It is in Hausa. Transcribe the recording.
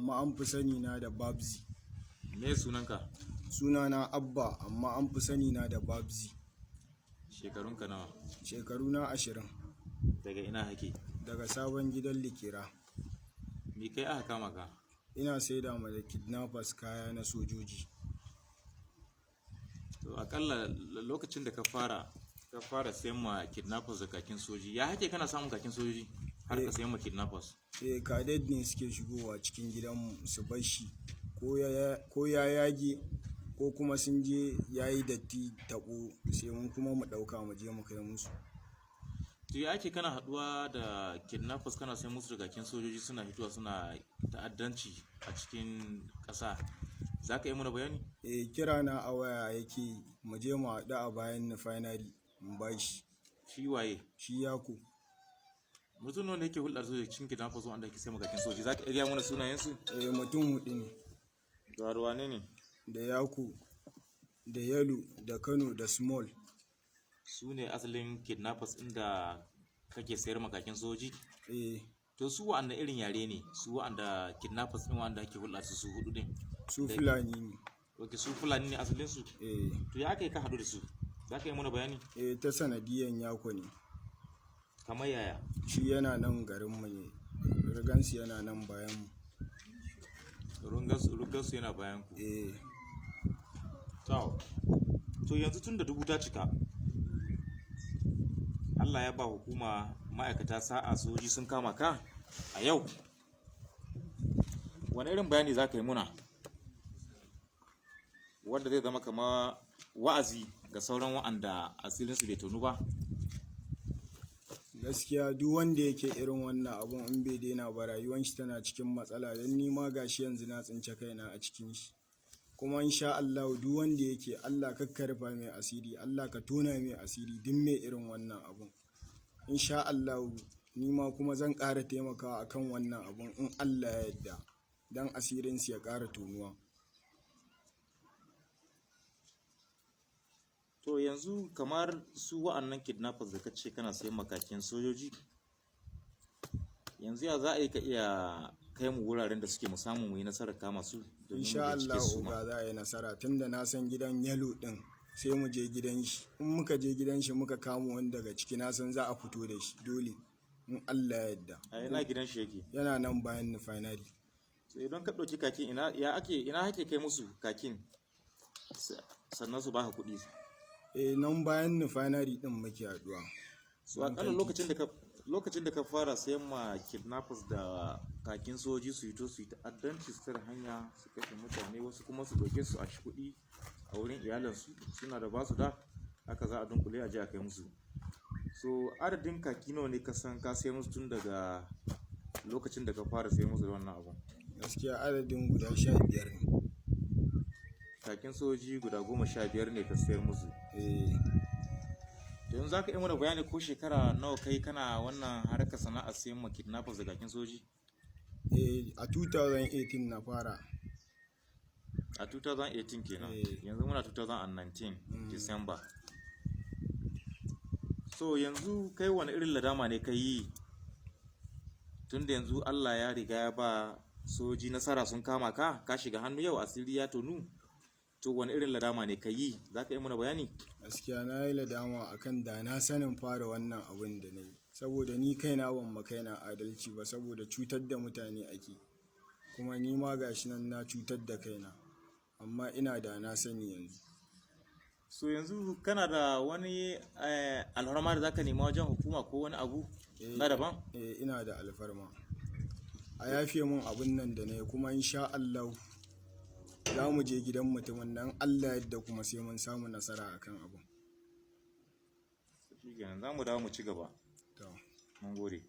amma an fi sani na da Babzi. Me sunanka? Sunana Abba amma an fi sani na da Babzi. Shekarunka nawa? Shekaruna 20. Daga ina hake? Daga sabon gidan Likira. Me kai aka kama ka? Ina saida ma da kidnappers kaya na sojoji. To akalla lokacin da ka fara sayan ma kidnappers da kakin soji, ya hake kana samun kakin sojoji har ka sayan ma kidnappers? Cadet ne suke shigowa cikin gidanmu su bar shi ko ya yage ko kuma sun je yayi datti tabo sai mun kuma mu dauka mu je mu kai musu. To ya ake kana haduwa da kidnappers kana sayan musu da kakin sojoji suna hituwa suna ta'addanci a cikin ƙasa? Za ka yi mana bayani? Kira na a waya yake mu je mu haɗu a bayan refinery mu bashi. Shi waye? Shi Yaku. Mutum ne yake hulɗar su da cikin kidnappers wanda ake sayan kakin sojoji. Za ka iya mana sunayensu? Mutum 4 ne. Da wane ne? Da Yaku, da Yalo, da Kano, da Small. Su ne asalin kidnappers inda kake sayar makakin soji? To su wa'anda irin yare ne? Su wa'anda kidnappers ɗin wa'anda ake hulɗa su 4 ɗin? Su Fulani ne. Ok, su Fulani ne asalin su? To ya aka yi ka haɗu da su? Za ka yi mana bayani? Ta sanadiyan Yako ne. Kamar yaya? Shi yana nan garinmu ne. Rigansu yana nan bayanmu. Rugarsu yana bayan ku? To yanzu tun da dubu ta cika, Allah ya ba hukuma ma'aikata sa'a soji sun kama ka a yau. Wani irin bayani za ka yi muna wanda zai zama kama wa'azi ga sauran wa'anda asirinsu bai tonu ba? Gaskiya duk wanda yake irin wannan abun in bai daina ba rayuwar shi tana cikin matsala, don ni ma gashi yanzu na tsince kaina a cikin shi. Kuma insha Allah duk wanda yake, Allah ka rufa mai asiri, Allah ka tona mai asiri duk mai irin wannan abun. Insha Allah ni ma kuma zan ƙara taimakawa akan wannan abun in Allah ya yarda, don asirin su ya ƙara tonuwa. To yanzu kamar su wa'annan kidnappers da kace kana sayan makakin sojoji, yanzu ya za a yi ka iya kai mu wuraren da suke mu samu mu yi nasarar kama su? Insha Allah ba za a yi nasara, tunda na san gidan Yalo din sai mu je gidan shi. In muka je gidan shi muka kamo wani daga ciki, na san za a fito da shi dole in Allah ya yarda. A ina gidan shi yake? Yana nan bayan refinery. So idan ka ɗauki kakin ina ake kai musu kakin sannan su baka kuɗi? Nan bayan refinery din muke haduwa. So akalla lokacin da ka fara sayan ma kidnappers da kakin soji su yi ta'addanci su tare hanya su kashe mutane, wasu kuma su doke su a shi kuɗi a wurin iyalansu suna da basu da haka za a dunkule a je a kai musu. So adadin kaki nawa ne ka san ka sai musu tun daga lokacin da ka fara sai musu da wannan abun? Gaskiya adadin guda 15 ne. Kakin soji guda 15 ne ka sayar musu? Yanzu za ka yi mana bayani ko shekara nawa kai kana wannan harkar sana'ar sayan ma kidnappers da kakin soji? A 2018 na fara. A 2018 kenan? Yanzu muna 2019 December. So yanzu kai wani irin ladama ne ka yi tunda yanzu Allah ya riga ya ba soji nasara sun kama ka shiga hannu yau asiri ya tonu? To wani irin ladama ne ka yi? Za ka yi mana bayani? Gaskiya na yi ladama akan da na sanin fara wannan abin da na yi, saboda ni kaina ban ma kaina adalci ba, saboda cutar da mutane ake, kuma ni ma gashi nan na cutar da kaina, amma ina da na sani yanzu. So yanzu kana da wani alfarma da za ka nema wajen hukuma ko wani abu na daban? Ina da alfarma a yafe min abin nan da na yi, kuma insha Allah za mu je gidan mutumin nan, Allah yadda kuma sai mun samu nasara akan abin. Shi kenan, za mu dawo mu ci gaba. Mun gode.